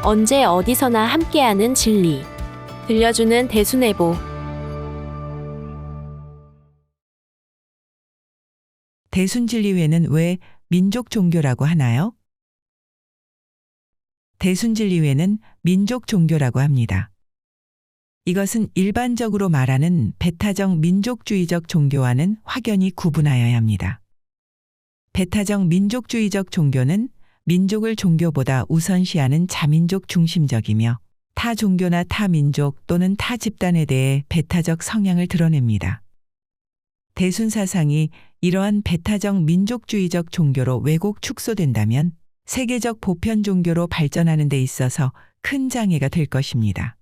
언제 어디서나 함께하는 진리. 들려주는 대순애보. 대순진리회는 왜 민족 종교라고 하나요? 대순진리회는 민족 종교라고 합니다. 이것은 일반적으로 말하는 배타적 민족주의적 종교와는 확연히 구분하여야 합니다. 배타적 민족주의적 종교는 민족을 종교보다 우선시하는 자민족 중심적이며 타 종교나 타 민족 또는 타 집단에 대해 배타적 성향을 드러냅니다. 대순 사상이 이러한 배타적 민족주의적 종교로 왜곡 축소된다면 세계적 보편 종교로 발전하는 데 있어서 큰 장애가 될 것입니다.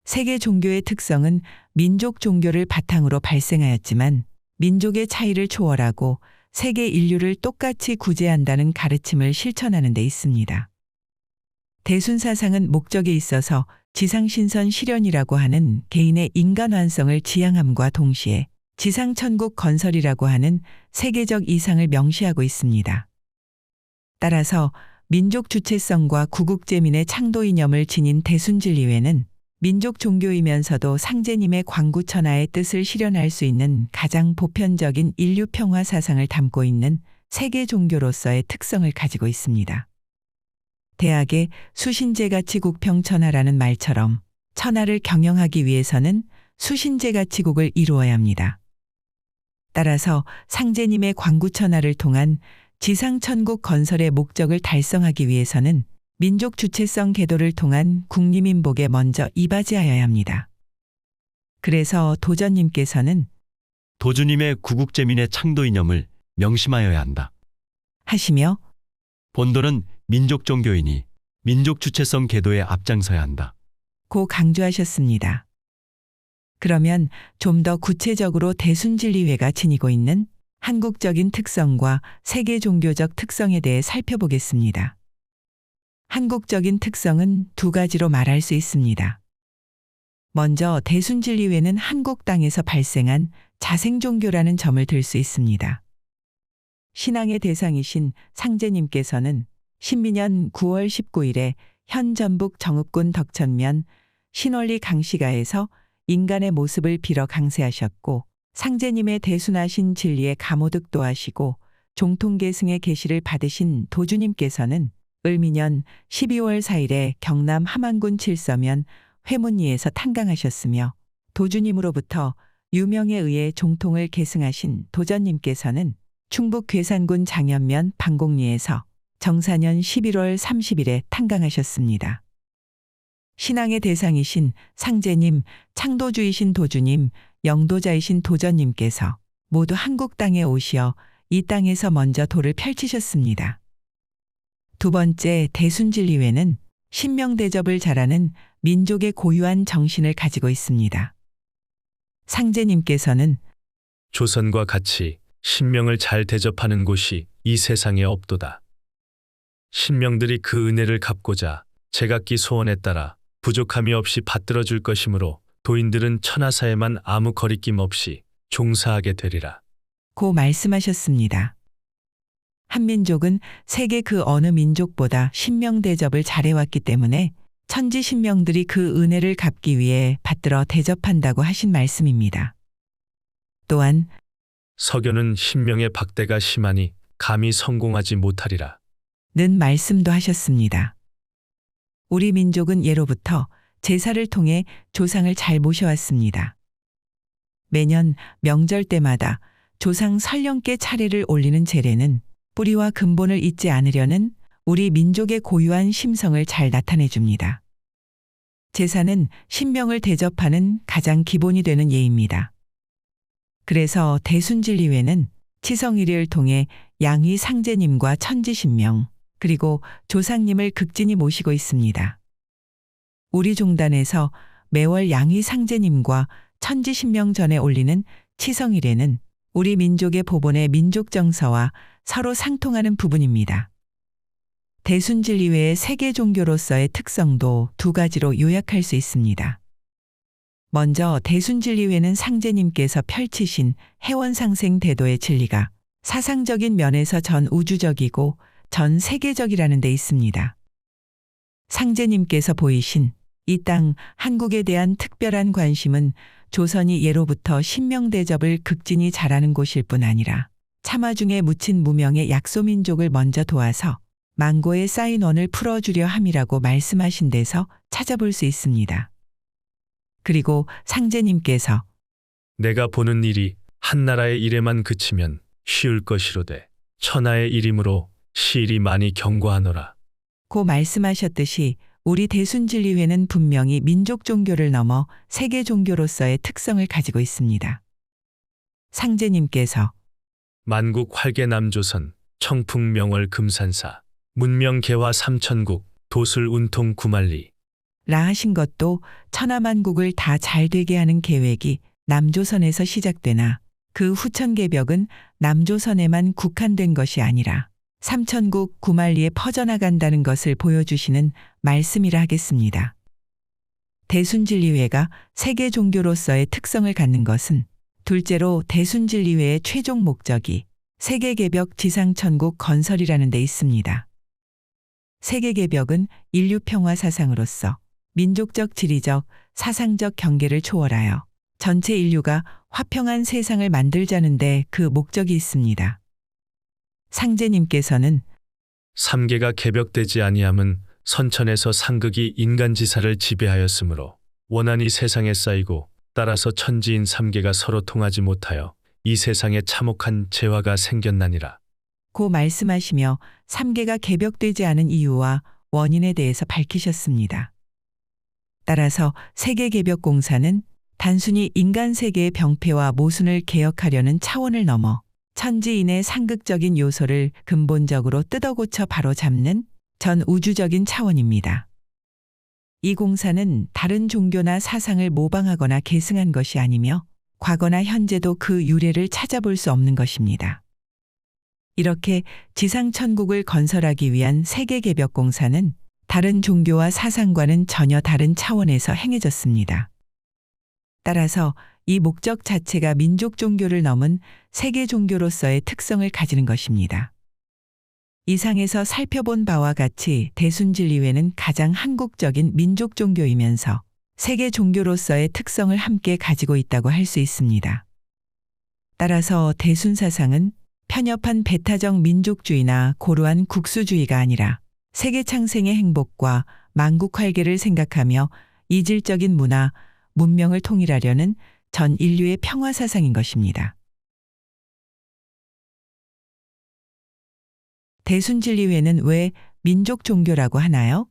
세계 종교의 특성은 민족 종교를 바탕으로 발생하였지만 민족의 차이를 초월하고 세계 인류를 똑같이 구제한다는 가르침을 실천하는 데 있습니다. 대순 사상은 목적에 있어서 지상신선 실현이라고 하는 개인의 인간 완성을 지향함과 동시에 지상천국 건설이라고 하는 세계적 이상을 명시하고 있습니다. 따라서 민족 주체성과 구국제민의 창도 이념을 지닌 대순진리회는 민족 종교이면서도 상제님의 광구천하의 뜻을 실현할 수 있는 가장 보편적인 인류 평화 사상을 담고 있는 세계 종교로서의 특성을 가지고 있습니다. 대학의 수신제가치국평천하라는 말처럼 천하를 경영하기 위해서는 수신제가치국을 이루어야 합니다. 따라서 상제님의 광구천하를 통한 지상천국 건설의 목적을 달성하기 위해서는 민족 주체성 계도를 통한 국리민복에 먼저 이바지하여야 합니다. 그래서 도전님께서는 도주님의 구국제민의 창도 이념을 명심하여야 한다. 하시며 본도는 민족 종교이니 민족 주체성 계도에 앞장서야 한다. 고 강조하셨습니다. 그러면 좀 더 구체적으로 대순진리회가 지니고 있는 한국적인 특성과 세계 종교적 특성에 대해 살펴보겠습니다. 한국적인 특성은 두 가지로 말할 수 있습니다. 먼저 대순진리회는 한국 땅에서 발생한 자생종교라는 점을 들 수 있습니다. 신앙의 대상이신 상제님께서는 신민년 9월 19일에 현 전북 정읍군 덕천면 신월리 강시가에서 인간의 모습을 빌어 강세하셨고 상제님의 대순하신 진리에 감호득도하시고 종통계승의 계시를 받으신 도주님께서는 을미년 12월 4일에 경남 함안군 칠서면 회문리에서 탄강하셨으며 도주님으로부터 유명에 의해 종통을 계승하신 도전님께서는 충북 괴산군 장현면 방곡리에서 정사년 11월 30일에 탄강하셨습니다. 신앙의 대상이신 상제님, 창도주이신 도주님, 영도자이신 도전님께서 모두 한국 땅에 오시어 이 땅에서 먼저 도를 펼치셨습니다. 두 번째 대순진리회는 신명대접을 잘하는 민족의 고유한 정신을 가지고 있습니다. 상제님께서는 조선과 같이 신명을 잘 대접하는 곳이 이 세상에 없도다. 신명들이 그 은혜를 갚고자 제각기 소원에 따라 부족함이 없이 받들어 줄 것이므로 도인들은 천하사에만 아무 거리낌 없이 종사하게 되리라. 고 말씀하셨습니다. 한민족은 세계 그 어느 민족보다 신명 대접을 잘해왔기 때문에 천지 신명들이 그 은혜를 갚기 위해 받들어 대접한다고 하신 말씀입니다. 또한 서교는 신명의 박대가 심하니 감히 성공하지 못하리라. 는 말씀도 하셨습니다. 우리 민족은 예로부터 제사를 통해 조상을 잘 모셔왔습니다. 매년 명절 때마다 조상 설령께 차례를 올리는 제례는 뿌리와 근본을 잊지 않으려는 우리 민족의 고유한 심성을 잘 나타내 줍니다. 제사는 신명을 대접하는 가장 기본이 되는 예입니다. 그래서 대순진리회는 치성일의를 통해 양위 상제님과 천지신명 그리고 조상님을 극진히 모시고 있습니다. 우리 종단에서 매월 양위 상제님과 천지신명 전에 올리는 치성일회는 우리 민족의 보본의 민족정서와 서로 상통하는 부분입니다. 대순진리회의 세계 종교로서의 특성도 두 가지로 요약할 수 있습니다. 먼저 대순진리회는 상제님께서 펼치신 해원상생 대도의 진리가 사상적인 면에서 전 우주적이고 전 세계적이라는 데 있습니다. 상제님께서 보이신 이 땅 한국에 대한 특별한 관심은 조선이 예로부터 신명대접을 극진히 잘하는 곳일 뿐 아니라 참화 중에 묻힌 무명의 약소민족을 먼저 도와서 만고의 쌓인 원을 풀어주려 함이라고 말씀하신 데서 찾아볼 수 있습니다. 그리고 상제님께서 내가 보는 일이 한나라의 일에만 그치면 쉬울 것이로되 천하의 일이므로 시일이 많이 경고하노라. 고 말씀하셨듯이 우리 대순진리회는 분명히 민족 종교를 넘어 세계 종교로서의 특성을 가지고 있습니다. 상제님께서 만국 활계 남조선 청풍 명월 금산사 문명 개화 삼천국 도술 운통 구만리 라 하신 것도 천하만국을 다 잘되게 하는 계획이 남조선에서 시작되나 그 후천개벽은 남조선에만 국한된 것이 아니라 삼천국 구만리에 퍼져나간다는 것을 보여주시는 말씀이라 하겠습니다. 대순진리회가 세계 종교로서의 특성을 갖는 것은 둘째로 대순진리회의 최종 목적이 세계개벽 지상천국 건설이라는 데 있습니다. 세계개벽은 인류 평화 사상으로서 민족적 지리적 사상적 경계를 초월하여 전체 인류가 화평한 세상을 만들자는데 그 목적이 있습니다. 상제님께서는 삼계가 개벽되지 아니함은 선천에서 상극이 인간지사를 지배하였으므로 원한이 세상에 쌓이고 따라서 천지인 삼계가 서로 통하지 못하여 이 세상에 참혹한 재화가 생겼나니라. 고 말씀하시며 삼계가 개벽되지 않은 이유와 원인에 대해서 밝히셨습니다. 따라서 세계개벽공사는 단순히 인간 세계의 병폐와 모순을 개혁하려는 차원을 넘어 천지인의 상극적인 요소를 근본적으로 뜯어고쳐 바로잡는 전 우주적인 차원입니다. 이 공사는 다른 종교나 사상을 모방하거나 계승한 것이 아니며 과거나 현재도 그 유래를 찾아볼 수 없는 것입니다. 이렇게 지상천국을 건설하기 위한 세계개벽공사는 다른 종교와 사상과는 전혀 다른 차원에서 행해졌습니다. 따라서 이 목적 자체가 민족 종교를 넘은 세계 종교로서의 특성을 가지는 것입니다. 이상에서 살펴본 바와 같이 대순진리회는 가장 한국적인 민족 종교이면서 세계 종교로서의 특성을 함께 가지고 있다고 할 수 있습니다. 따라서 대순사상은 편협한 배타적 민족주의나 고루한 국수주의가 아니라 세계 창생의 행복과 만국 활계를 생각하며 이질적인 문화, 문명을 통일하려는 전 인류의 평화 사상인 것입니다. 대순진리회는 왜 민족 종교라고 하나요?